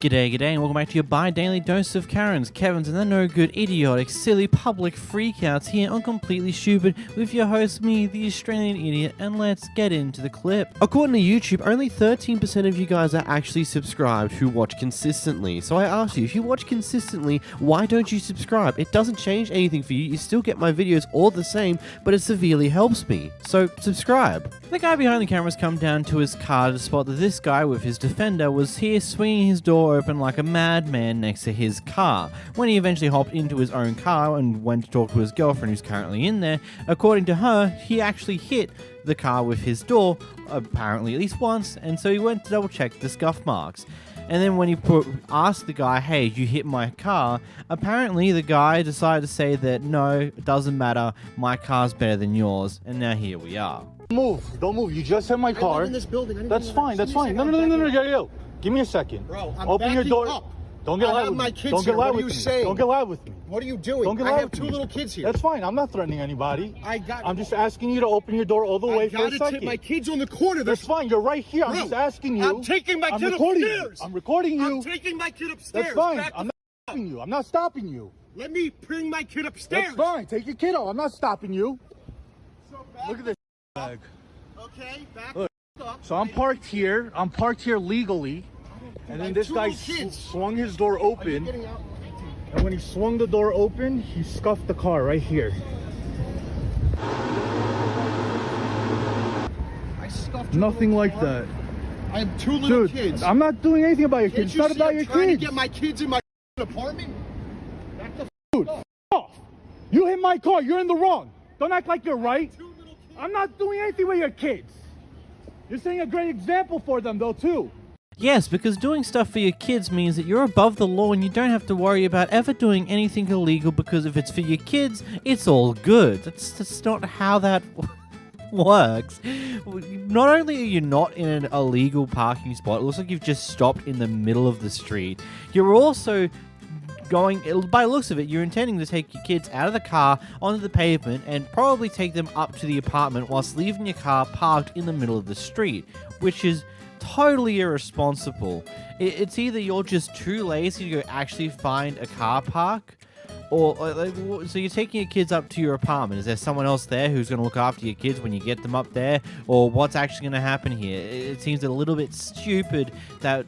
G'day, and welcome back to your bi-daily dose of Karens, Kevins, and the no-good, idiotic, silly, public freakouts here on Completely Stupid with your host, me, the Australian idiot, and let's get into the clip. According to YouTube, only 13% of you guys are actually subscribed who watch consistently. So I ask you, if you watch consistently, why don't you subscribe? It doesn't change anything for you, you still get my videos all the same, but it severely helps me. So subscribe. The guy behind the camera's come down to his car to spot that this guy with his Defender was here swinging his door open like a madman next to his car. When he eventually hopped into his own car and went to talk to his girlfriend who's currently in there, according to her, he actually hit the car with his door, apparently at least once, and so he went to double check the scuff marks. And then when he asked the guy, hey, you hit my car, apparently the guy decided to say that no, it doesn't matter, my car's better than yours, and now here we are. Don't move. You just hit my car. I live in this building. That's fine. No. Yo. Give me a second. Bro, I'm Open your door. up. Don't get loud with me. Don't get loud with me. Don't get loud with me. What are you doing? Don't get loud I have with two me. little kids here. That's fine. I'm not threatening anybody. I'm just Bro, asking you to open your door all the way for a I gotta second. take my kids on the corner. That's fine. You're right here. I'm Bro, just asking you. I'm taking my kid recording upstairs. You. I'm recording you. I'm taking my kid upstairs. That's fine. I'm not stopping you. I'm not stopping you. Let me bring my kid upstairs. That's fine. Take your kid out. I'm not stopping you. So Look at this bag. Okay, back Look. up. So I'm parked here. I'm parked here legally. And then this guy swung his door open. And when he swung the door open, he scuffed the car right here. I scuffed Nothing like that. I have two little kids. I'm not doing anything about your kids. It's not about your trying kids. to get my kids in my apartment. Back the Dude, off. You hit my car. You're in the wrong. Don't act like you're right. two little kids. I'm not doing anything with your kids. You're setting a great example for them, though, too. Yes, because doing stuff for your kids means that you're above the law and you don't have to worry about ever doing anything illegal, because if it's for your kids, it's all good. That's not how that works. Not only are you not in an illegal parking spot, it looks like you've just stopped in the middle of the street, you're also going, by the looks of it, you're intending to take your kids out of the car onto the pavement and probably take them up to the apartment whilst leaving your car parked in the middle of the street, which is totally irresponsible. It's either you're just too lazy to go actually find a car park, or so you're taking your kids up to your apartment. Is there someone else there who's going to look after your kids when you get them up there? Or what's actually going to happen here? It seems a little bit stupid that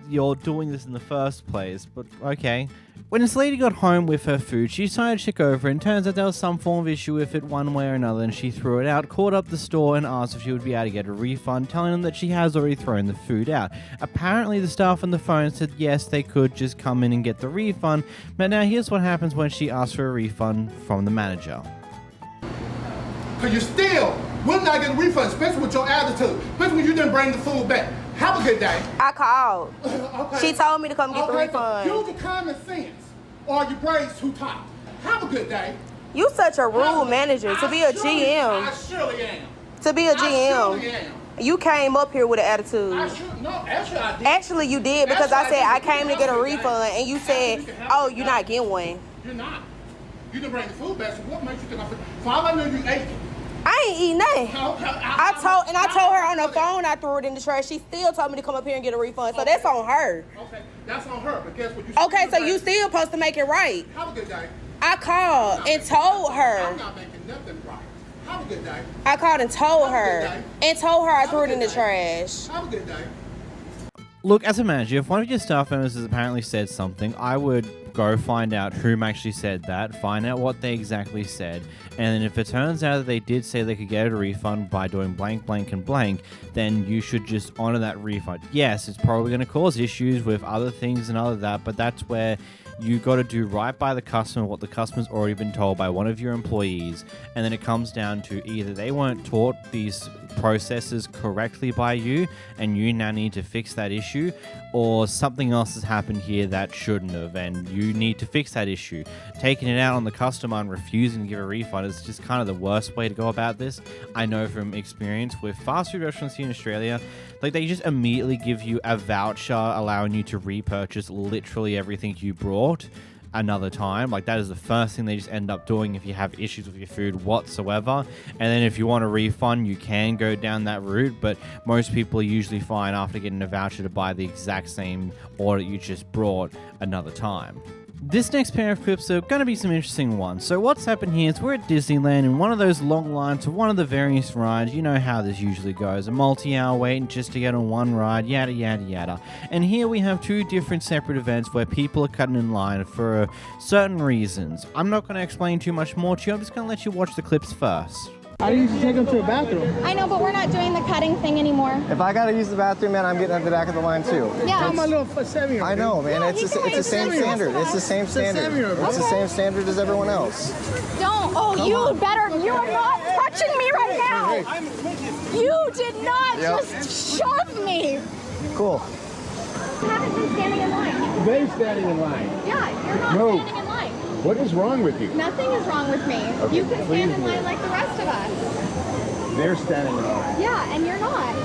you're doing this in the first place, but okay. When this lady got home with her food, she decided to check over, and turns out there was some form of issue with it one way or another, and she threw it out, called up the store and asked if she would be able to get a refund, telling them that she has already thrown the food out. Apparently the staff on the phone said yes, they could just come in and get the refund, but now here's what happens when she asks for a refund from the manager. Because you still will not get a refund, especially with your attitude, especially when you didn't bring the food back. Have a good day. I called. Okay. She told me to come get the refund. Use the common sense, or your brains too tight. Have a good day. You such a rude manager to be a I GM. surely am. To be a I surely GM. am. You came up here with an attitude. Actually I did. Actually, you did, because I said I came to get a Have a good day. refund, and you said, oh, you're not getting one. You're not. You didn't bring the food back, so what makes you think I'm... For all I know, you ate it. I ain't eating nothing. Okay, I told her on the phone I threw it in the trash. She still told me to come up here and get a refund. So that's on her. Okay, that's on her, but guess what? You Okay, so you still supposed to make it right. Have a good day. I called and told her. I'm not making nothing right. Have a good day. I called and told Have a her. good day. And told her I Have threw a it in good the day. trash. Have a good day. Look, as a manager, if one of your staff members has apparently said something, I would go find out whom actually said that, find out what they exactly said, and then if it turns out that they did say they could get a refund by doing blank, blank, and blank, then you should just honor that refund. Yes, it's probably going to cause issues with other things and other that, but that's where you got to do right by the customer, what the customer's already been told by one of your employees, and then it comes down to either they weren't taught these processes correctly by you, and you now need to fix that issue, or something else has happened here that shouldn't have, and you need to fix that issue. Taking it out on the customer and refusing to give a refund is just kind of the worst way to go about this. I know from experience with fast food restaurants here in Australia, like they just immediately give you a voucher allowing you to repurchase literally everything you brought. another time. Like, that is the first thing they just end up doing if you have issues with your food whatsoever. And then if you want a refund, you can go down that route, but most people are usually fine after getting a voucher to buy the exact same order you just brought another time. This next pair of clips are going to be some interesting ones. So what's happened here is we're at Disneyland in one of those long lines to one of the various rides. You know how this usually goes. A multi-hour wait just to get on one ride, yada, yada, yada. And here we have two different separate events where people are cutting in line for certain reasons. I'm not going to explain too much more to you. I'm just going to let you watch the clips first. I used to take them to the bathroom. I know, but we're not doing the cutting thing anymore. If I gotta use the bathroom, man, I'm getting at the back of the line too. Yeah. I'm a little 7-year-old. I know, man. Yeah, it's the same standard. It's the same standard. It's the same standard as everyone else. Don't. Oh, you better. You are not touching me right now. You did not just shove me. Cool. You haven't been standing in line. They're standing in line. Yeah, you're not standing in line. What is wrong with you? Nothing is wrong with me. Okay, You can stand in line like the rest of us. They're standing in line. Yeah, and you're not.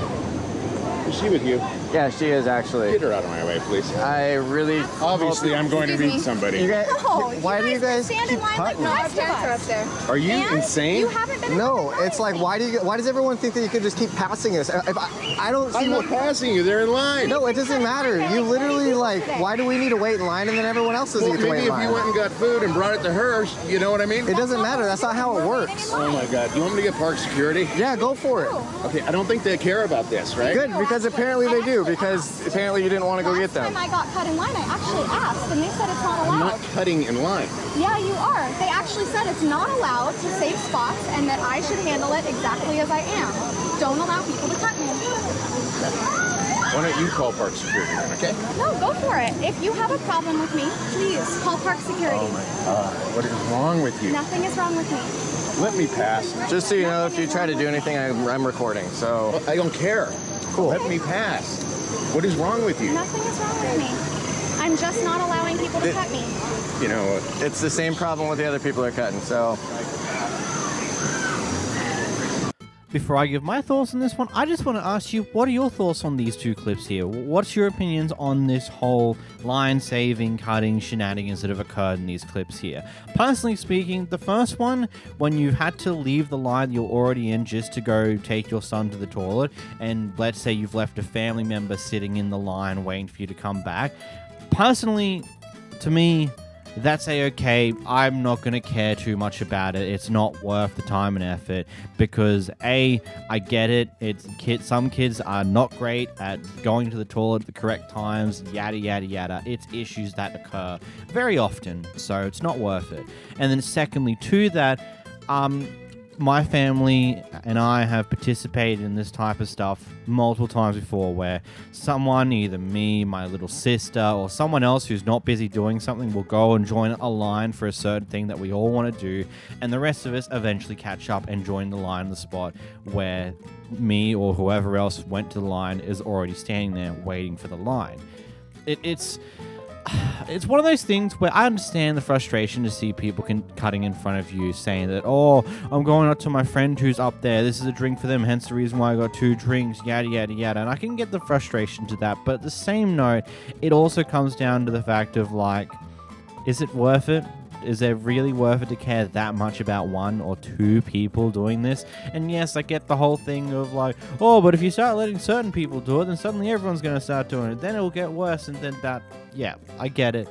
Is she with you? Yeah, she is actually. Get her out of my way, please. I really. Obviously, I'm going to meet somebody. You guys, No, why do you guys stand keep in line like cutting? the rest of us. Are you And insane? You haven't been. No, it's like why does everyone think that you can just keep passing us? If I don't see I'm not passing you. They're in line. No, it doesn't matter. You literally like. Why do we need to wait in line and then everyone else doesn't Well, get to wait maybe in if line? you went and got food and brought it to her, you know what I mean? It doesn't matter. That's not how it works. Oh my God. Do you want me to get park security? Yeah, go for it. Okay, I don't think they care about this, right? Good, because apparently they do. Because apparently you didn't want to go get them. Last time I got cut in line, I actually asked, and they said it's not allowed. I'm not cutting in line. Yeah, you are. They actually said it's not allowed to save spots and that I should handle it exactly as I am. Don't allow people to cut me. Why don't you call park security then, okay? No, go for it. If you have a problem with me, please call park security. Oh my God. What is wrong with you? Nothing is wrong with me. Let me pass. Just so you know, if you try to do anything, I'm recording. So I don't care. Cool. Let me pass. What is wrong with you? Nothing is wrong with me. I'm just not allowing people to cut me. You know, it's the same problem with the other people that are cutting. So Before I give my thoughts on this one, I just want to ask you, what are your thoughts on these two clips here? What's your opinions on this whole line-saving, cutting shenanigans that have occurred in these clips here? Personally speaking, the first one, when you've had to leave the line you're already in just to go take your son to the toilet, and let's say you've left a family member sitting in the line waiting for you to come back, personally, to me, that's a-okay. I'm not going to care too much about it. It's not worth the time and effort because, A, I get it. Some kids are not great at going to the toilet at the correct times, yada, yada, yada. It's issues that occur very often, so it's not worth it. And then secondly, to that, my family and I have participated in this type of stuff multiple times before where someone, either me, my little sister, or someone else who's not busy doing something will go and join a line for a certain thing that we all want to do, and the rest of us eventually catch up and join the line in the spot where me or whoever else went to the line is already standing there waiting for the line. It's one of those things where I understand the frustration to see people cutting in front of you saying that, oh, I'm going up to my friend who's up there. This is a drink for them, hence the reason why I got 2 drinks, yada, yada, yada. And I can get the frustration to that. But at the same note, it also comes down to the fact of, like, is it worth it? Is it really worth it to care that much about 1 or 2 people doing this? And yes, I get the whole thing of like, oh, but if you start letting certain people do it, then suddenly everyone's going to start doing it. Then it'll get worse, and then that, yeah, I get it.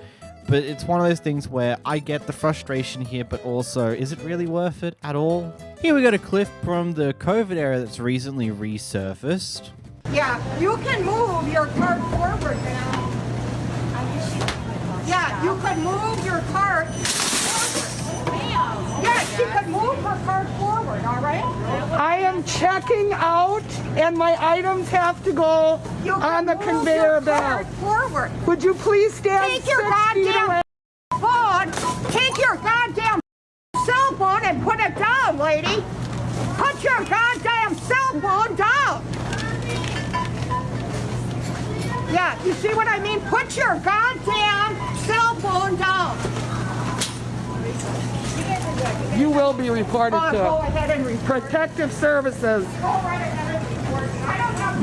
But it's one of those things where I get the frustration here, but also, is it really worth it at all? Here we got a clip from the COVID era that's recently resurfaced. Yeah, you can move your cart forward now. Yeah, you could move your cart forward. Yeah, she could move her cart forward, all right? I am checking out, and my items have to go on the conveyor belt. Forward. Would you please stand Take your 6 feet goddamn away? phone. Take your goddamn cell phone and put it down, lady. Put your goddamn cell phone down. Yeah, you see what I mean? Put your goddamn cell phone down. You will be reported Go to ahead and report. Protective Services. Go right ahead and report. I don't have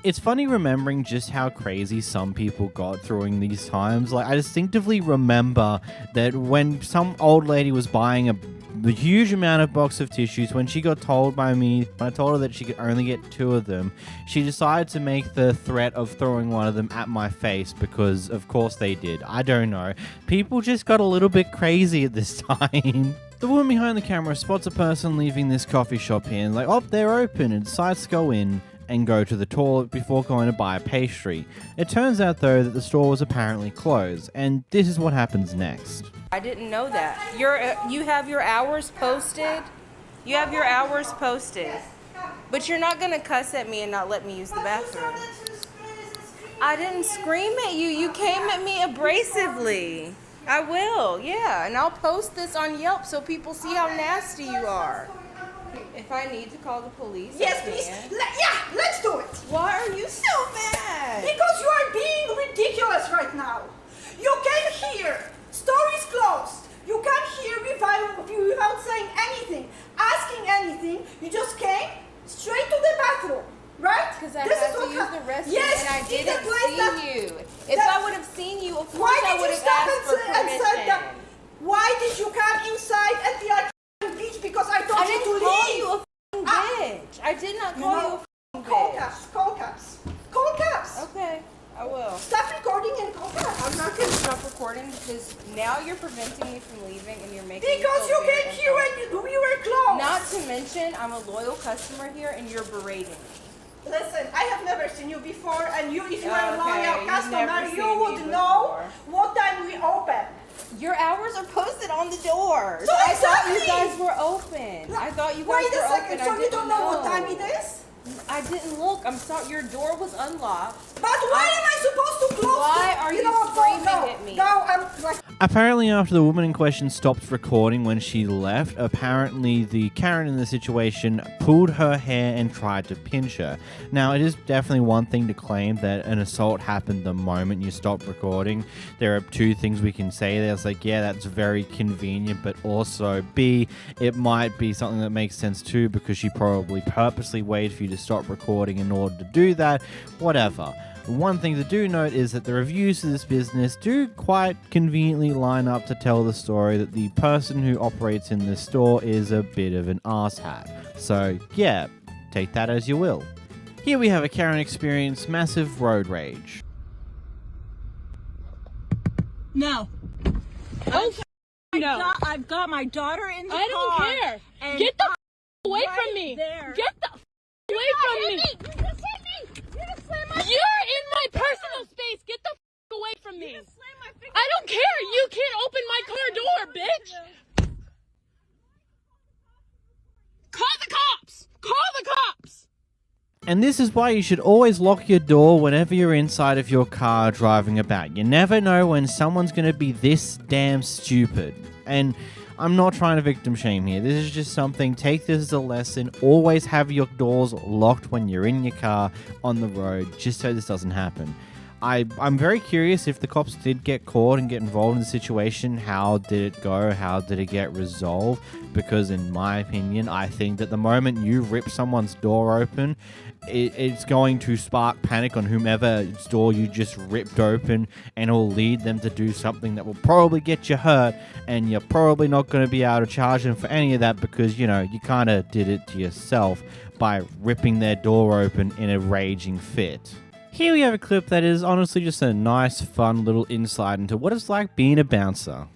It's funny remembering just how crazy some people got during these times. Like, I distinctively remember that when some old lady was buying a huge amount of box of tissues, when she got told by me, when I told her that she could only get 2 of them, she decided to make the threat of throwing one of them at my face because, of course, they did. I don't know. People just got a little bit crazy at this time. The woman behind the camera spots a person leaving this coffee shop here and like, oh, they're open, and decides to go in and go to the toilet before going to buy a pastry. It turns out, though, that the store was apparently closed, and this is what happens next. I didn't know that. You have your hours posted? You have your hours posted. But you're not gonna cuss at me and not let me use the bathroom. I didn't scream at you. You came at me abrasively. I will, yeah. And I'll post this on Yelp so people see how nasty you are. If I need to call the police, Yes, please. Yeah, let's do it. Why are you so mad? Because you are being ridiculous right now. You came here. Store is closed. You came here without saying anything, asking anything. You just came straight to the bathroom, right? Because I had to use the restroom, yes, and I didn't see you. If I would have seen you, of course why I did would you have stop asked for and said permission. that? Why did you come inside at the beach? Because I told I you to didn't call leave. you a f***ing bitch. I did not call you a f***ing Call bitch. caps, call caps, call caps. Okay, I will. Stop recording and call caps. I'm not going to stop recording because now you're preventing me from leaving and you're making me Because feel you very came here uncomfortable. and we were closed. Not to mention, I'm a loyal customer here and you're berating me. Listen, I have never seen you before, and if you are a Okay, loyal you've customer, never you seen would me know before. what time we open. Your hours are posted on the doors. So I thought you exactly. guys were open. I thought you guys Wait a were second, open. so I you didn't don't know what time it is? I didn't look. I'm sorry. Your door was unlocked. But why am I supposed to close? Why are you screaming at me? No, I'm like. Apparently, after the woman in question stopped recording when she left, apparently the Karen in the situation pulled her hair and tried to pinch her. Now, it is definitely one thing to claim that an assault happened the moment you stopped recording. There are 2 things we can say there. It's like, yeah, that's very convenient, but also, B, it might be something that makes sense too because she probably purposely waited for you to stop recording in order to do that. Whatever. One thing to do note is that the reviews for this business do quite conveniently line up to tell the story that the person who operates in this store is a bit of an asshat. So yeah, take that as you will. Here we have a Karen experience massive road rage. No. Oh, no. I've got my daughter in the car. I don't care. And Get the away from me. There. Get the away from me. You just hit me. You just slammed my You're in my personal space. Get the away from me. You just slammed my finger. I don't care. You can't open my car door, bitch. Call the cops. Call the cops. And this is why you should always lock your door whenever you're inside of your car driving about. You never know when someone's going to be this damn stupid. And I'm not trying to victim shame here. This is just something, take this as a lesson. Always have your doors locked when you're in your car on the road, just so this doesn't happen. I'm very curious if the cops did get caught and get involved in the situation. How did it go? How did it get resolved? Because in my opinion, I think that the moment you rip someone's door open, it's going to spark panic on whomever's door you just ripped open, and it will lead them to do something that will probably get you hurt, and you're probably not going to be able to charge them for any of that because, you know, you kind of did it to yourself by ripping their door open in a raging fit. Here we have a clip that is honestly just a nice, fun little insight into what it's like being a bouncer.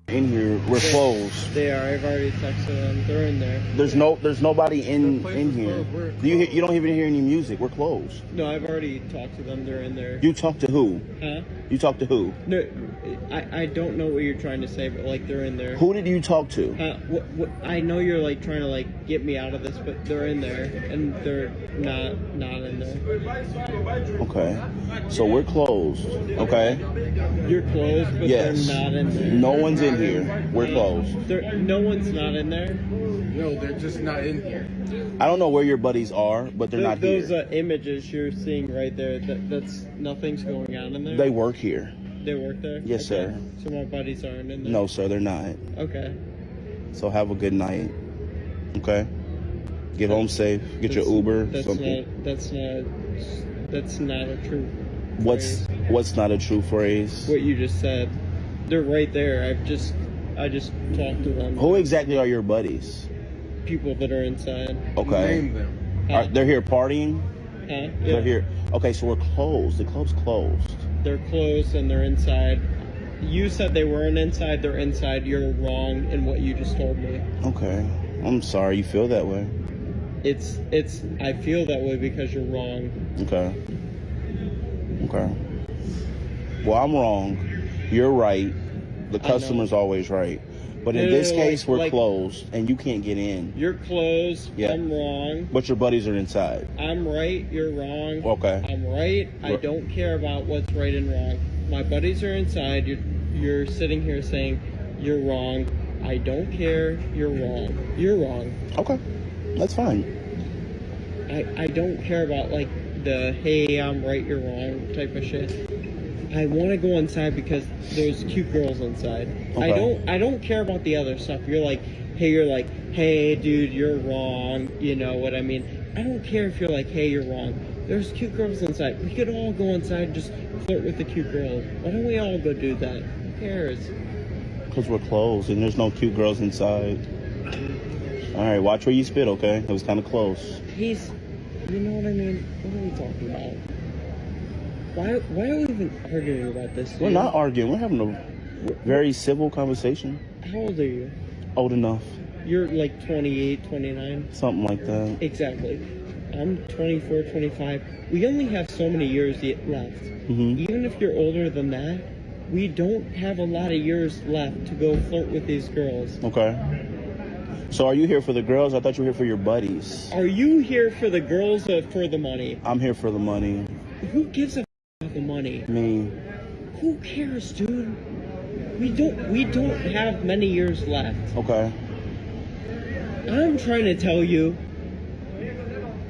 In here, we're closed. They are. I've already texted them. They're in there. There's nobody in here. You don't even hear any music. We're closed. No, I've already talked to them. They're in there. You talked to who? Huh? You talked to who? No, I don't know what you're trying to say, but like they're in there. Who did you talk to? What, I know you're like trying to like get me out of this, but they're in there, and they're not in there. Okay, so we're closed. Okay. You're closed, but yes. They're not in there. No one's in here. We're closed. No one's not in there. No, they're just not in here. I don't know where your buddies are, but they're not here. Those images you're seeing right there, that's nothing's going on in there. They work here. They work there? Yes, okay. sir. So my buddies aren't in there? No, sir, they're not. Okay. So have a good night. Okay? Get home safe. Get your Uber. That's something. not That's not a true What's not a true phrase? What you just said. They're right there. I just talked to them. Who exactly are your buddies? People that are inside. Okay. Name them. They're here partying? Huh? Yeah. They're here. Okay, so we're closed. The club's closed. They're closed and they're inside. You said they weren't inside. They're inside. You're wrong in what you just told me. Okay. I'm sorry you feel that way. I feel that way because you're wrong. Okay. Well, I'm wrong. You're right. The customer's always right. But in this case, we're closed, and you can't get in. You're closed. Yeah. I'm wrong. But your buddies are inside. I'm right. You're wrong. Okay. I'm right. I don't care about what's right and wrong. My buddies are inside. You're sitting here saying you're wrong. I don't care. You're wrong. You're wrong. Okay. That's fine. I don't care about like the hey, I'm right, you're wrong type of shit. I want to go inside because there's cute girls inside. Okay. I don't care about the other stuff. You're like, hey dude, you're wrong. You know what I mean? I don't care if you're like, hey, you're wrong. There's cute girls inside. We could all go inside and just flirt with the cute girls. Why don't we all go do that? Who cares? Because we're closed and there's no cute girls inside. All right, watch where you spit, okay? It was kind of close. You know what I mean? What are we talking about? Why are we even arguing about this? We're not arguing. We're having a very civil conversation. How old are you? Old enough. You're like 28, 29? Something like that. Exactly. I'm 24, 25. We only have so many years left. Mm-hmm. Even if you're older than that, we don't have a lot of years left to go flirt with these girls. Okay. So are you here for the girls? I thought you were here for your buddies. Are you here for the girls or for the money? I'm here for the money. Who gives a about the money? Me. Who cares, dude? We don't have many years left. Okay. I'm trying to tell you,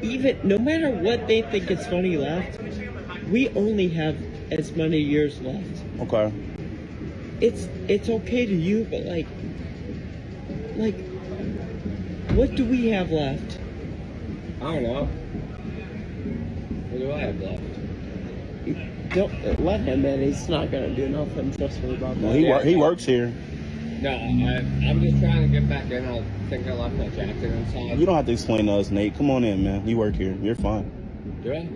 even no matter what they think is funny left, we only have as many years left. Okay. It's okay to you, but like what do we have left? I don't know. What do I have left? Don't let him in. He's not gonna do nothing. Trust me about that. Well, he works here. No, I'm just trying to get back in. I think I left my jacket inside. You don't have to explain to us, Nate. Come on in, man. You work here. You're fine. Do I?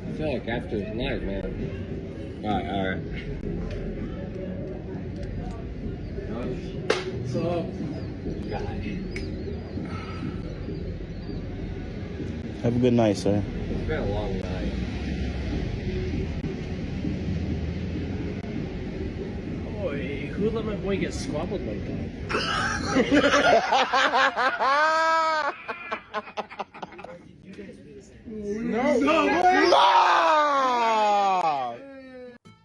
I feel like after tonight, man. All right. What's up? Have a good night, sir. It's been a long night. Boy, who let my boy get squabbled like that?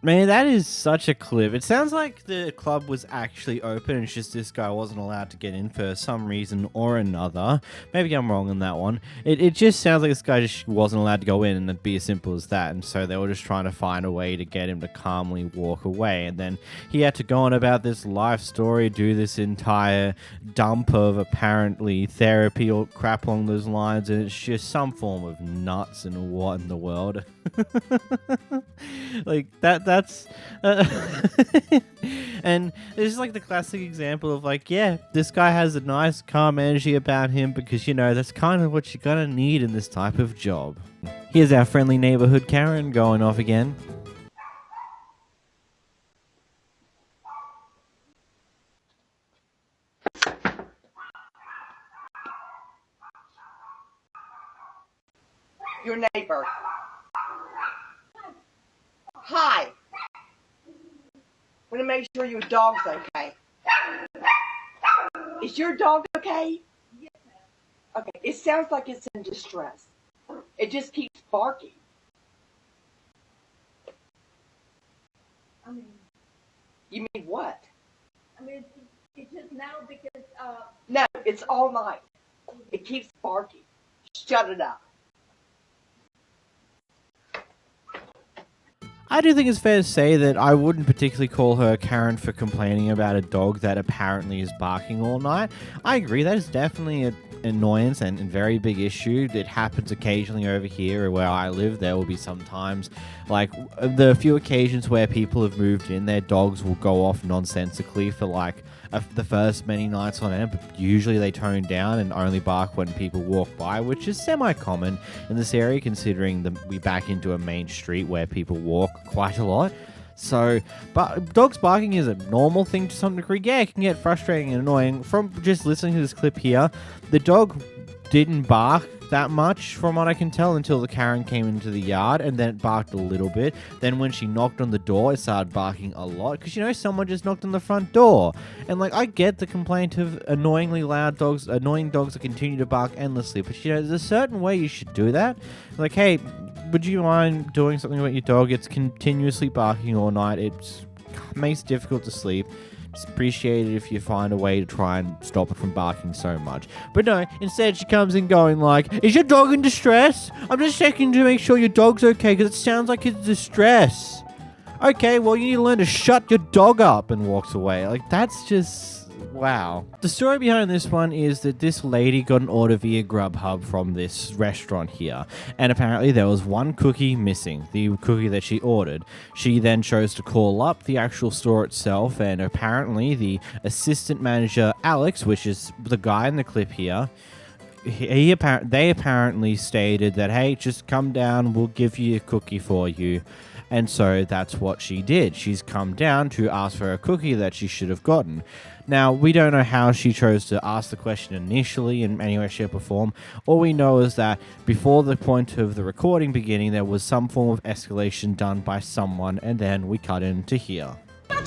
Man, that is such a clip. It sounds like the club was actually open and it's just this guy wasn't allowed to get in for some reason or another. Maybe I'm wrong on that one. It just sounds like this guy just wasn't allowed to go in, and it'd be as simple as that. And so they were just trying to find a way to get him to calmly walk away. And then he had to go on about this life story, do this entire dump of apparently therapy or crap along those lines. And it's just some form of nuts and what in the world. Like that's and it's like the classic example of like, yeah, this guy has a nice calm energy about him because, you know, that's kind of what you're gonna need in this type of job. Here's our friendly neighborhood Karen going off again. Your neighbor. Hi. Want to make sure your dog's okay. Is your dog okay? Yes. Okay. It sounds like it's in distress. It just keeps barking. I mean, You mean what? I mean, it's just now because No, it's all night. It keeps barking. Shut it up. I do think it's fair to say that I wouldn't particularly call her Karen for complaining about a dog that apparently is barking all night. I agree, that is definitely a annoyance and very big issue. It happens occasionally over here where I live. There will be sometimes, like, the few occasions where people have moved in, their dogs will go off nonsensically for like the first many nights on end, but usually they tone down and only bark when people walk by, which is semi-common in this area considering we back into a main street where people walk quite a lot. So, but dogs barking is a normal thing to some degree. Yeah, it can get frustrating and annoying. From just listening to this clip here, the dog didn't bark that much from what I can tell until the Karen came into the yard, and then it barked a little bit. Then when she knocked on the door, it started barking a lot because, you know, someone just knocked on the front door. And like, I get the complaint of annoying dogs that continue to bark endlessly, but you know, there's a certain way you should do that. Like, hey, would you mind doing something with your dog? It's continuously barking all night. It makes it difficult to sleep. Just appreciate it if you find a way to try and stop it from barking so much. But no, instead she comes in going like, is your dog in distress? I'm just checking to make sure your dog's okay because it sounds like it's distress. Okay, well, you need to learn to shut your dog up, and walks away. Like, that's just... wow. The story behind this one is that this lady got an order via Grubhub from this restaurant here, and apparently there was one cookie missing, the cookie that she ordered. She then chose to call up the actual store itself, and apparently the assistant manager, Alex, which is the guy in the clip here, they apparently stated that, hey, just come down, we'll give you a cookie for you. And so that's what she did. She's come down to ask for a cookie that she should have gotten. Now, we don't know how she chose to ask the question initially in any way, shape, or form. All we know is that before the point of the recording beginning, there was some form of escalation done by someone, and then we cut into here. I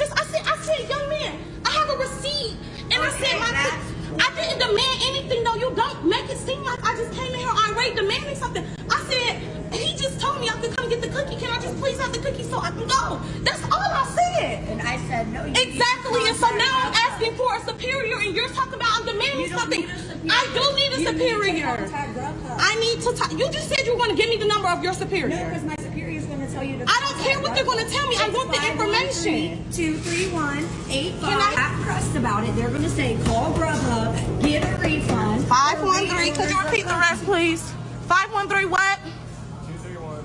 said, young man, I have a receipt. And I said, I didn't demand anything, though. You don't make it seem like I just came in here irate demanding something. I said, he just told me I could come get the cookie. Can I just please have the cookie so I can go? That's all I said. And I said, no, you exactly. And so now I'm asking for a superior, and you're talking about I'm demanding something. I do need a superior. I need to talk. You just said you were going to give me the number of your superior. No, because my superior is going to tell you to. I don't care what they're going to tell me. I want the information. 231-85. Not pressed about it. They're going to say call Grubhub, get a refund. 513. Could you repeat the rest, please? 513 what? 231.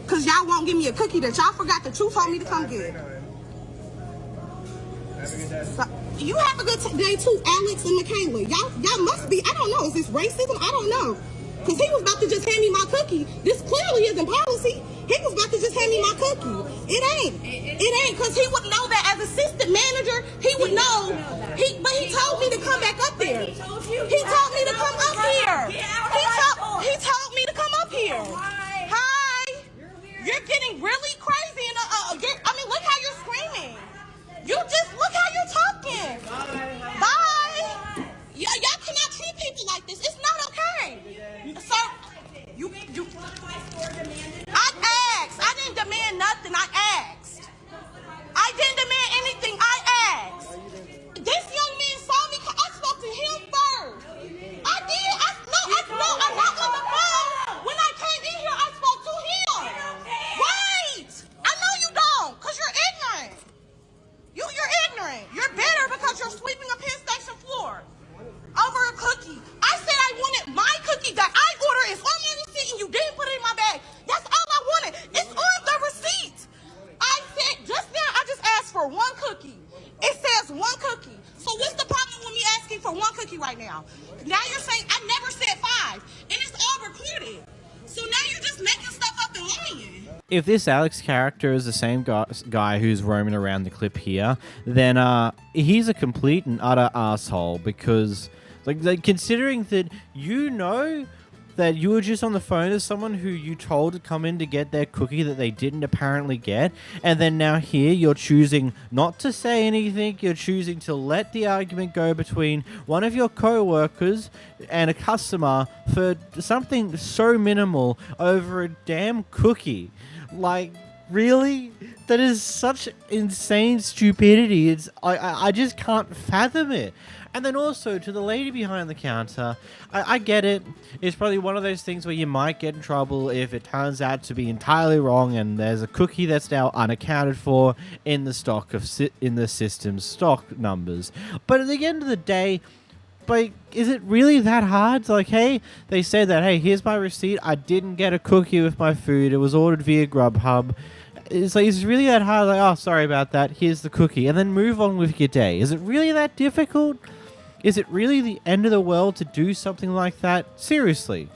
Because y'all won't give me a cookie that y'all forgot that you told me to come get. So, you have a good day too, Alex and Michaela. Y'all must be, I don't know, is this racism? I don't know. Because he was about to just hand me my cookie. This clearly isn't policy. He was about to just hand me my cookie. It ain't, because he would know that as assistant manager, he would know. But he told me to come back up there. He told me to come up here. He told me to come up here. Hi. You're getting really crazy. I mean, look how you're screaming. You just look how you're talking. Bye. Y'all cannot treat people like this. It's not okay. Sir, I asked. I didn't demand nothing. I asked. I didn't demand anything. I asked. This young man saw me. I spoke to him first. I did. No, I'm not on the phone. When I came in here, I spoke to him. Wait. I know you don't, because you're ignorant. You're ignorant. You're bitter because you're sweeping a Penn Station floor over a cookie. I said I wanted my cookie that I ordered. It's on my receipt and you didn't put it in my bag. That's all I wanted. It's on the receipt. I said just now I just asked for one cookie. It says one cookie. So what's the problem with me asking for one cookie right now? Now you're saying I never said 5 and it's all recorded. So now you're just making stuff up and lying. If this Alex character is the same guy who's roaming around the clip here, then he's a complete and utter asshole because, like considering that you know that you were just on the phone to someone who you told to come in to get their cookie that they didn't apparently get, and then now here you're choosing not to say anything, you're choosing to let the argument go between one of your co-workers and a customer for something so minimal over a damn cookie. Like, really? That is such insane stupidity. I just can't fathom it. And then also, to the lady behind the counter, I get it. It's probably one of those things where you might get in trouble if it turns out to be entirely wrong and there's a cookie that's now unaccounted for in the system's stock numbers. But at the end of the day, Like, is it really that hard? Like, hey, they said that, hey, here's my receipt. I didn't get a cookie with my food. It was ordered via Grubhub. It's like, is it really that hard? Like, oh, sorry about that. Here's the cookie. And then move on with your day. Is it really that difficult? Is it really the end of the world to do something like that? Seriously.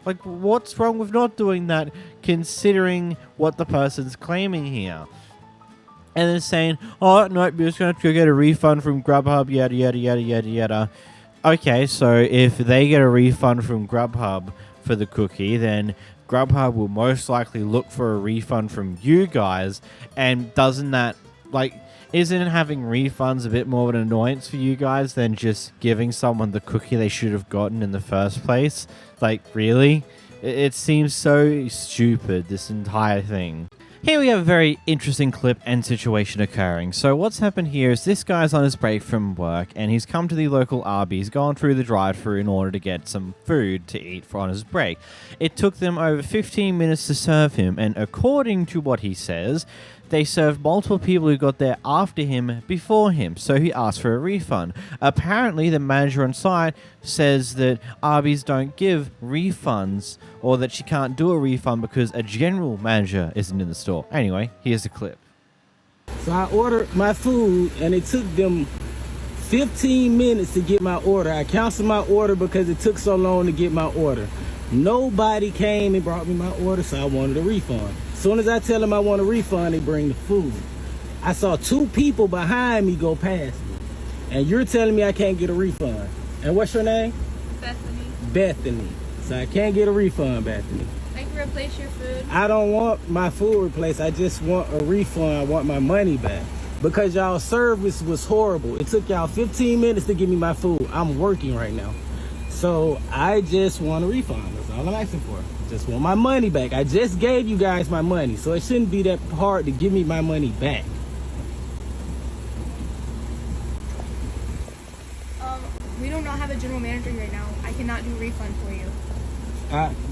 Like, what's wrong with not doing that, considering what the person's claiming here? And then saying, oh, no, you're just going to have to go get a refund from Grubhub, yada, yada, yada, yada, yada. Okay, so if they get a refund from Grubhub for the cookie, then Grubhub will most likely look for a refund from you guys. And doesn't that, like, isn't having refunds a bit more of an annoyance for you guys than just giving someone the cookie they should have gotten in the first place? Like, really? It seems so stupid, this entire thing. Here we have a very interesting clip and situation occurring. So what's happened here is this guy's on his break from work and he's come to the local Arby's, gone through the drive-thru in order to get some food to eat on his break. It took them over 15 minutes to serve him, and according to what he says, they served multiple people who got there after him before him, so he asked for a refund. Apparently, the manager on site says that Arby's don't give refunds, or that she can't do a refund because a general manager isn't in the store. Anyway, here's the clip. So I ordered my food, and it took them 15 minutes to get my order. I canceled my order because it took so long to get my order. Nobody came and brought me my order, so I wanted a refund. As soon as I tell them I want a refund, they bring the food. I saw 2 people behind me go past me, and you're telling me I can't get a refund. And what's your name? Bethany. Bethany. So I can't get a refund, Bethany. I can replace your food. I don't want my food replaced. I just want a refund. I want my money back. Because y'all service was horrible. It took y'all 15 minutes to give me my food. I'm working right now. So I just want a refund. That's all I'm asking for. Just want my money back. I just gave you guys my money, so it shouldn't be that hard to give me my money back. We do not have a general manager right now. I cannot do a refund for you.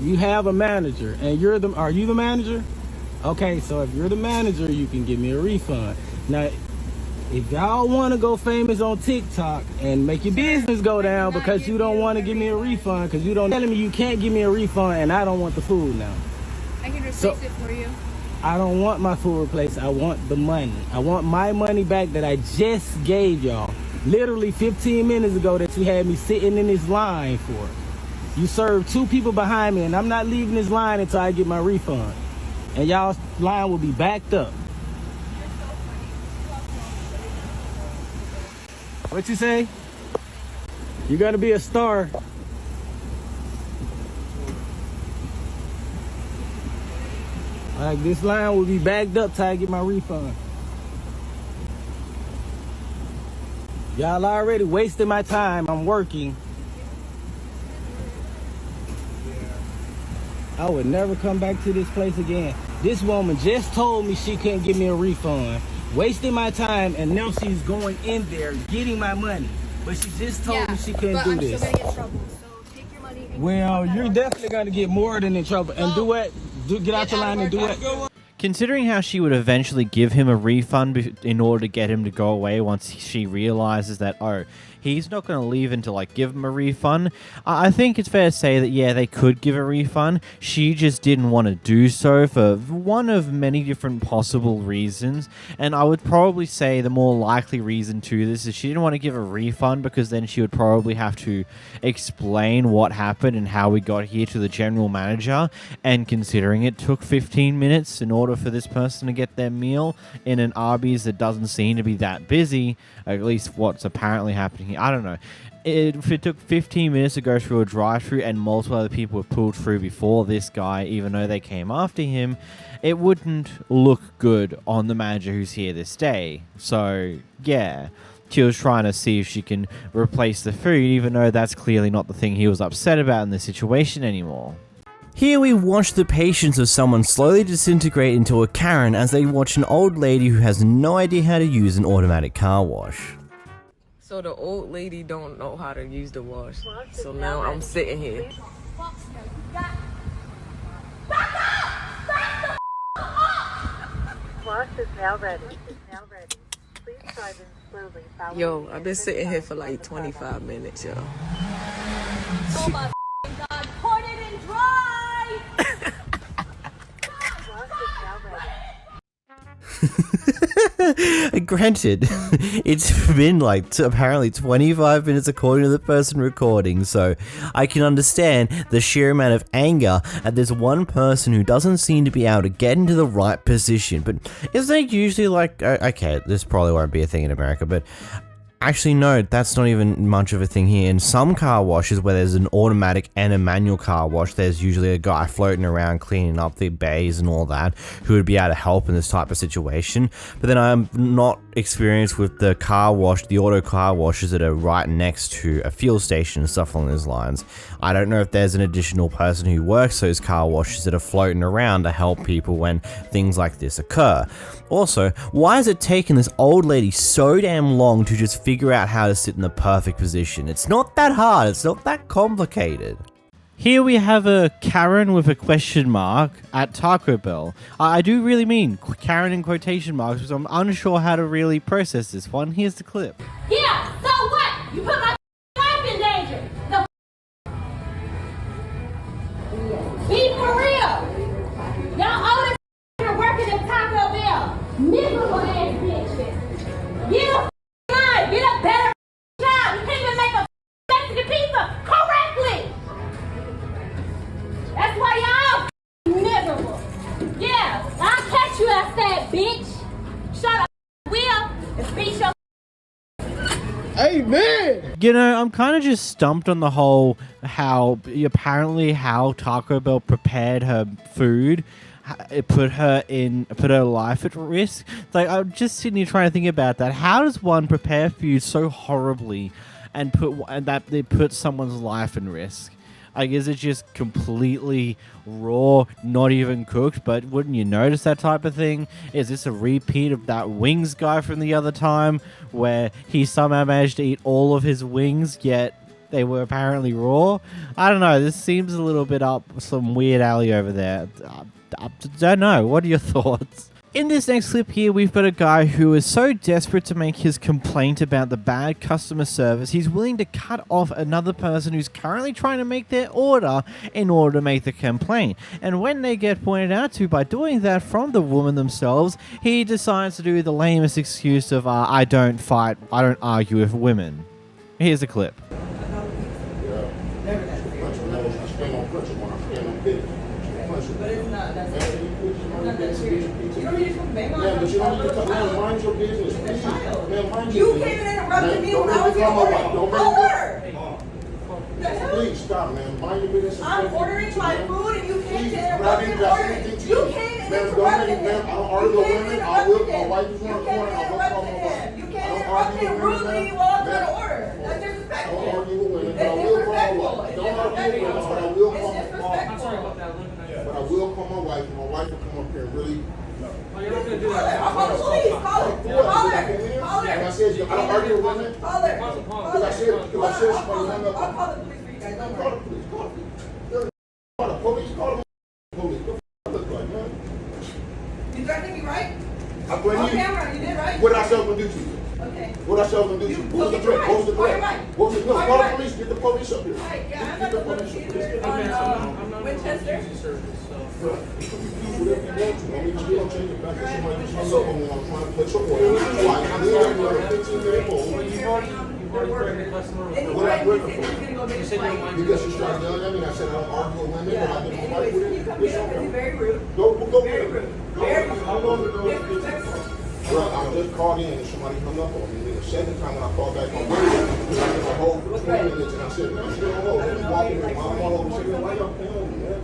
You have a manager, and are you the manager? Okay, so if you're the manager, you can give me a refund. Now, if y'all want to go famous on TikTok and make your business go down because you don't want to give me a refund, because you don't telling me you can't give me a refund and I don't want the food now. I can replace it for you. I don't want my food replaced. I want the money. I want my money back that I just gave y'all. Literally 15 minutes ago that you had me sitting in this line for. You served 2 people behind me, and I'm not leaving this line until I get my refund. And y'all's line will be backed up. What you say? You gotta be a star. Like, this line will be backed up till I get my refund. Y'all already wasting my time. I'm working. I would never come back to this place again. This woman just told me she couldn't give me a refund. Wasting my time, and now she's going in there getting my money. But she just told me she couldn't do this. Still gonna get trouble, so take your money and Well, you're definitely gonna get more than in trouble. And do what? Get out your line and do what? Considering how she would eventually give him a refund in order to get him to go away once she realizes that, oh, he's not going to leave until I give him a refund, I think it's fair to say that, yeah, they could give a refund. She just didn't want to do so for one of many different possible reasons. And I would probably say the more likely reason to this is she didn't want to give a refund because then she would probably have to explain what happened and how we got here to the general manager. And considering it took 15 minutes in order for this person to get their meal in an Arby's that doesn't seem to be that busy, at least what's apparently happening here, I don't know. If it took 15 minutes to go through a drive-thru and multiple other people were pulled through before this guy, even though they came after him, it wouldn't look good on the manager who's here this day. So, yeah. She was trying to see if she can replace the food, even though that's clearly not the thing he was upset about in this situation anymore. Here we watch the patience of someone slowly disintegrate into a Karen as they watch an old lady who has no idea how to use an automatic car wash. So the old lady don't know how to use the wash. So now I'm sitting here. Wash is now ready. Yo, I've been sitting here for like 25 minutes, yo. Oh my God, point it and drive! Granted, it's been like apparently 25 minutes according to the person recording, so I can understand the sheer amount of anger at this one person who doesn't seem to be able to get into the right position. But is there usually like, okay, this probably won't be a thing in America, but actually, no, that's not even much of a thing here. In some car washes where there's an automatic and a manual car wash, there's usually a guy floating around cleaning up the bays and all that who would be able to help in this type of situation. But then I'm not experienced with the car wash, the auto car washes that are right next to a fuel station and stuff along those lines. I don't know if there's an additional person who works those car washes that are floating around to help people when things like this occur. Also, why is it taking this old lady so damn long to just figure out how to sit in the perfect position? It's not that hard, it's not that complicated. Here we have a Karen with a question mark at Taco Bell. I do really mean Karen in quotation marks because I'm unsure how to really process this one. Here's the clip. Yeah, so what? You put my life in danger. The be for real. Y'all owe this you're working at Taco Bell. Miserable ass bitches. Get a line. Get a better job. You can't even make a Mexican pizza correctly. That's why y'all miserable. Yeah, I'll catch you outside, bitch. Shut up, Will, and beat your. Amen. You know, I'm kind of just stumped on the whole how Taco Bell prepared her food. It put her life at risk. Like, I'm just sitting here trying to think about that. How does one prepare food so horribly and that they put someone's life in risk? Like, is it just completely raw, not even cooked? But wouldn't you notice that type of thing? Is this a repeat of that wings guy from the other time where he somehow managed to eat all of his wings, yet they were apparently raw? I don't know. This seems a little bit up some weird alley over there. I don't know. What are your thoughts? In this next clip here, we've got a guy who is so desperate to make his complaint about the bad customer service, he's willing to cut off another person who's currently trying to make their order in order to make the complaint. And when they get pointed out to by doing that from the woman themselves, he decides to do the lamest excuse of, I don't argue with women. Here's a clip. Yeah, but you don't need to come down. Mind your business. Please. You came and interrupted me when I was ordering. Please stop, man. Mind your business. I'm ordering my food and you came to interrupt me ordering. You came and Ma'am, interrupted him. I don't argue with women. I will. My wife is on the corner. I will call my wife. You came and interrupted him rudely while I was going to order. That's disrespectful. I don't argue with women, but I will call my wife. Don't argue with women, but I will call my wife. I'm sorry about that. But I will call my wife, and my wife will come up here and really. You're not going to do that. I'll call the police. Call her. Call her. Call her. Like I said, I don't argue with women. Call her. Because I said somebody hung up. I'll call the police for you guys. Don't Call the police. Call the police. Call the police. Call the police. What the look like, man? You threatening me, right? I threatened you. On camera, you did, right? What did I say I was going to do to you? Okay. What did I say I was going to do to you? What was the threat? What was the threat? What was the threat? Call the police. Get the police up here. Right, yeah, I'm not the police either on Winchester. Whatever you want to. I mean, you don't change it back to somebody who's hung up on when I'm trying to place your order. Why? I need a 15-minute hold. You've already threatened the customer. What I threatened for? Because she's trying to yell at me. I said I don't argue with women, but I didn't fight with You come here because you're very rude. Go Very rude. Very rude. How long ago? Disrespectful. Well, I just called in and somebody hung up on me. The second time when I called back on radio, I was a hold for 20 minutes and I said, man, I'm still on hold. I'm walking with my mom over saying, why y'all paying on me, man?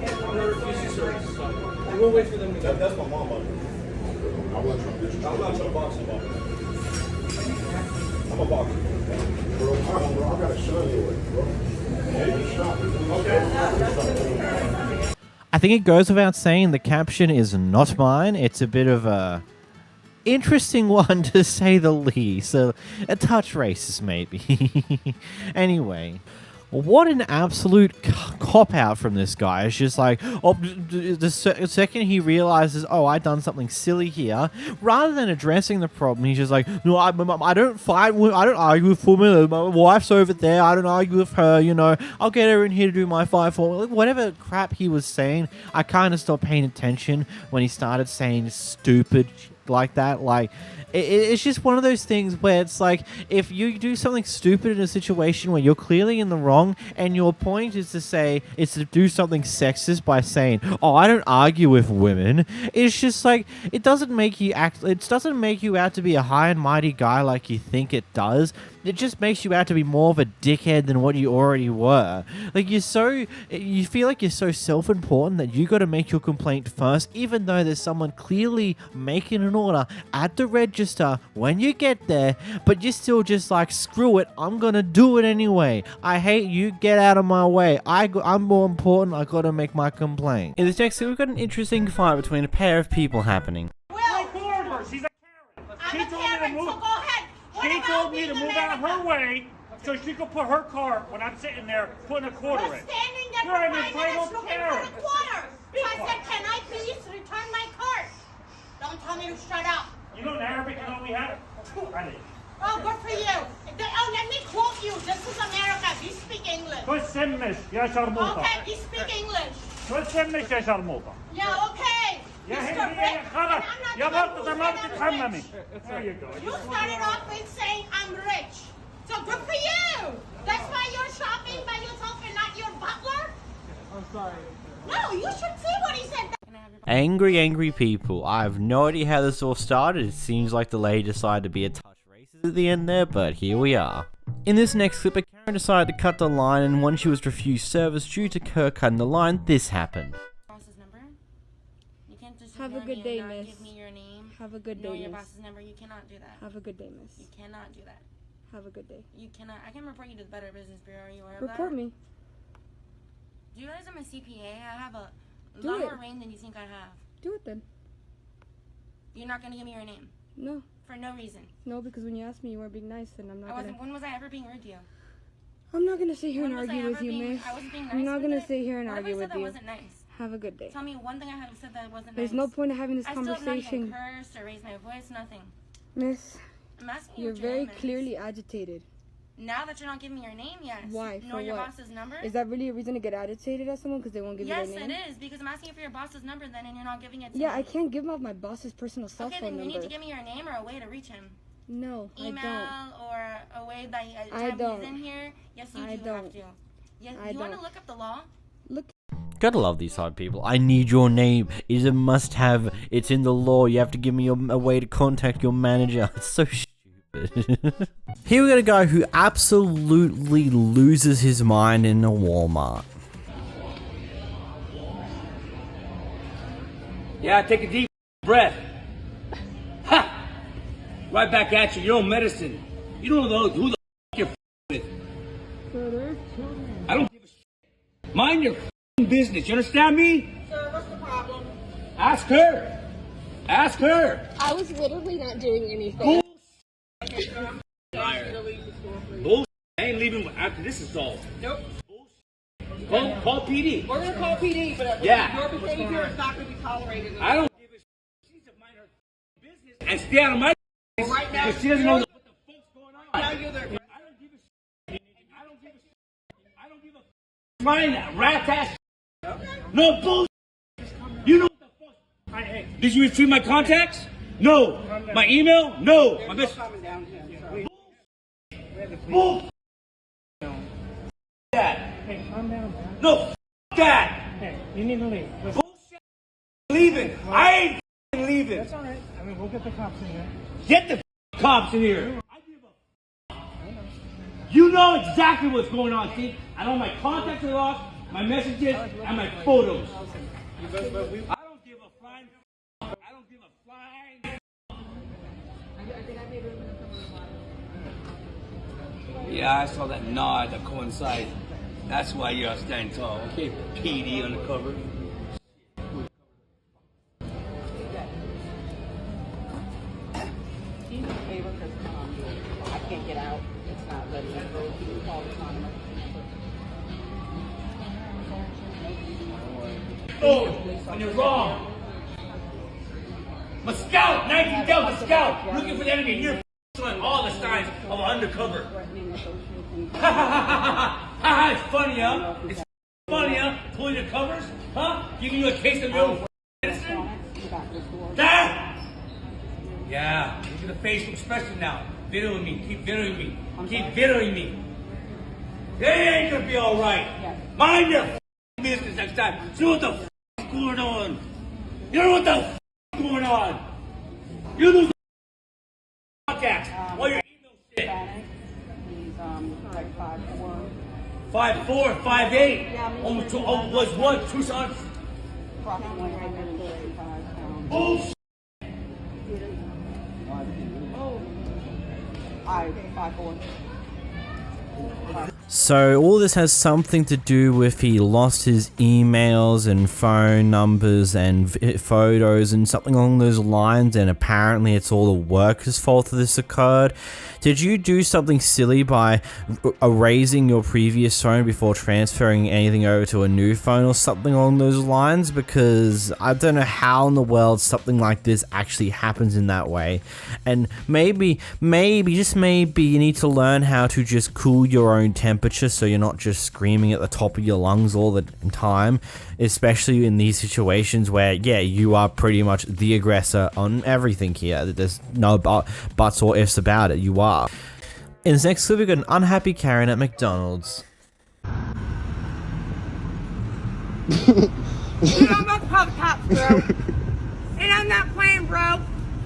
I'm not refusing service. And we'll wait for them to get. That's my mom, buddy. I wasn't trying to disrespect. I'm not trying to box him up. I'm a boxer. Bro, come on, bro. I got a son here, bro. Hey, stop it. Okay. I think it goes without saying the caption is not mine. It's a bit of a interesting one to say the least. A touch racist maybe. Anyway, What an absolute cop-out from this guy. It's just like, oh, the second he realizes, oh, I've done something silly here, rather than addressing the problem, he's just like, no, I don't fight, I don't argue with women, my wife's over there, I don't argue with her, you know, I'll get her in here to do my fight for whatever crap he was saying. I kind of stopped paying attention when he started saying stupid like that. Like, it's just one of those things where it's like, if you do something stupid in a situation where you're clearly in the wrong, and your point is to do something sexist by saying, oh, I don't argue with women, it's just like, it doesn't make you out to be a high and mighty guy like you think it does. It just makes you out to be more of a dickhead than what you already were. Like, you feel like you're so self-important that you got to make your complaint first, even though there's someone clearly making an order at the register when you get there, but you're still just like, screw it, I'm gonna do it anyway. I hate you, get out of my way. I'm more important, I gotta make my complaint. In this next scene, we've got an interesting fight between a pair of people happening. She's a Karen. She told me to move out of her way so she could put her car when I'm sitting there putting a quarter in. Standing there You're an for 5 minutes entitled looking Karen. for a quarter. So I said, can I please return my card? Don't tell me to shut up. You know in Arabic, you know we have it. Oh, good for you. Oh, let me quote you. This is America. You speak English. تسمش يا شرموطة. Okay, you speak English. تسمش يا شرموطة. Yeah, okay. يا Mr. هندي Rick, يا خرا يا بطة ما بتتحممي. There you go. You started off with saying I'm rich. So good for you. That's why you're shopping by yourself and not your butler? I'm sorry. No, you should see what he said. Angry people. I have no idea how this all started. It seems like the lady decided to be a touch racist at the end there, but here we are. In this next clip, a Karen decided to cut the line, and when she was refused service due to her cutting the line, this happened. Have a good day, miss. Give me your name. Have a good day, Know your miss. boss's number. You cannot do that. Have a good day, miss. You cannot do that. Have a good day. You cannot. I can report you to the Better Business Bureau. Are you aware of that? Report me. Do you realize I'm a CPA? I have a Do lot it. more range than you think I have. Do it then. You're not gonna give me your name. No. For no reason. No, because when you asked me you weren't being nice, then I'm not gonna... When was I ever being rude to you? I'm not gonna sit here and When was I argue with ever you, being- miss. I wasn't being I'm nice not with gonna it? sit here and What if I argue said with that you. wasn't nice? Have a good day. Tell me one thing I have said that wasn't There's nice. no point in having this I still have not even conversation. cursed or raised my voice, nothing. Miss, I'm asking you you're what your very name is. clearly agitated. Now that you're not giving me your name, yes. Why? Know For your what? boss's number? Is that really a reason to get agitated at someone because they won't give Yes, you their name? it is, because I'm asking you for your boss's number then and you're not giving it to Yeah, me. I can't give out my boss's personal cell Okay, phone then you number. need to give me your name or a way to reach him. No, Email I or a way that I time don't. he's in here. Yes, you I do don't. have to. Yes, I you want to don't. look up the law? Look. Gotta love these type of people. I need your name. It's a must-have. It's in the law. You have to give me a way to contact your manager. It's so stupid. Here we got a guy who absolutely loses his mind in a Walmart. Yeah, take a deep breath. Ha! Right back at you, your own medicine. You don't know who the you're with. I don't give a shit. Mind your business, you understand me? Sir, what's the problem? Ask her. Ask her. I was literally not doing anything. Bullshit. I ain't leaving after this is all. Nope. Call PD. We're gonna call PD, but Yeah. your behavior is not gonna be tolerated. I don't give a shit. She's a mind her business and stay out of my business. Right now, because she doesn't know what the fuck's going on. Now you're there. I don't give a shit. I don't give a trying that rat ass. No bullshit. You know what the fuck? Did you retrieve my contacts? No. My email? No. My best. Bull. That. Hey, calm down. No. F that. Hey, you need to leave. Listen. Bullshit. Leaving. I ain't leaving. That's all right. I mean, we'll get the cops in here. Get the cops in here. You know exactly what's going on, see? I know my contacts are lost, my messages, and my photos. I don't give a flying. I don't give a flying. Yeah, I saw that nod that coincides. That's why you're standing tall. Okay, PD on the cover. Do you need a favor? Because I can't get out. It's not letting me go. Can you call the timer? Oh, and you're wrong. I'm a scout, 19th Delta scout, looking for the enemy. You're showing all the signs of undercover. Ha ha ha ha ha! It's funny, huh? It's funny, huh? Pulling the covers, huh? Giving you a taste of your own medicine. That? Yeah, look at the facial expression now. Videoing me, keep videoing me, keep videoing me. It ain't gonna be all right. Mind your business next time. See what the is going on. You know what the is going on. You lose contacts while you're eating those shit. He's like 5'4". 5'4", 5'8". Almost two, was what? 2 sons? Approximately 135 pounds. Bullshit. I'm 5'4". So all this has something to do with he lost his emails and phone numbers and photos and something along those lines, and apparently it's all the workers' fault that this occurred. Did you do something silly by erasing your previous phone before transferring anything over to a new phone or something along those lines? Because I don't know how in the world something like this actually happens in that way. And maybe, just maybe you need to learn how to just cool your own temperature so you're not just screaming at the top of your lungs all the time, especially in these situations where, yeah, you are pretty much the aggressor on everything here. There's no buts or ifs about it. You are. In this next clip, we've got an unhappy Karen at McDonald's. You know, I'm about to call the cops, bro. And I'm not playing, bro.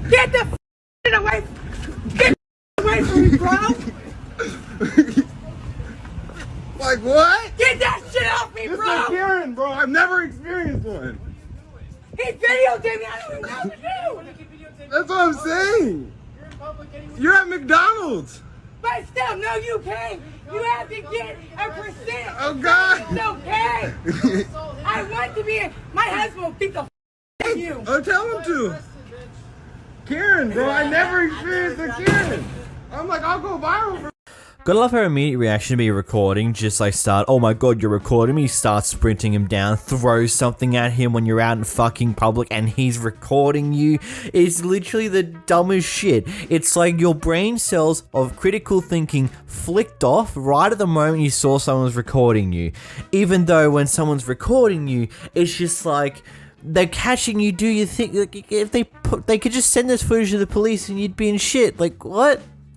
Get the away. Get away from me, bro. Like what? Get that shit off me, This bro. is Karen, bro. I've never experienced one. He videotaped me. I don't even know what to do. That's what I'm saying. You're at McDonald's. But still, no, you can't. You have to get a percent. Oh, God. It's okay. I want to be. My husband will beat the out of you. Oh, tell him to. Karen, bro. I never experienced a Karen. I'm like, I'll go viral for. Gotta love her immediate reaction to be recording, just like start, oh my god, you're recording me, start sprinting him down, throw something at him when you're out in fucking public and he's recording you. It's literally the dumbest shit. It's like your brain cells of critical thinking flicked off right at the moment you saw someone's recording you. Even though when someone's recording you, it's just like, they're catching you, do you think, like, if they could just send this footage to the police and you'd be in shit, like, what?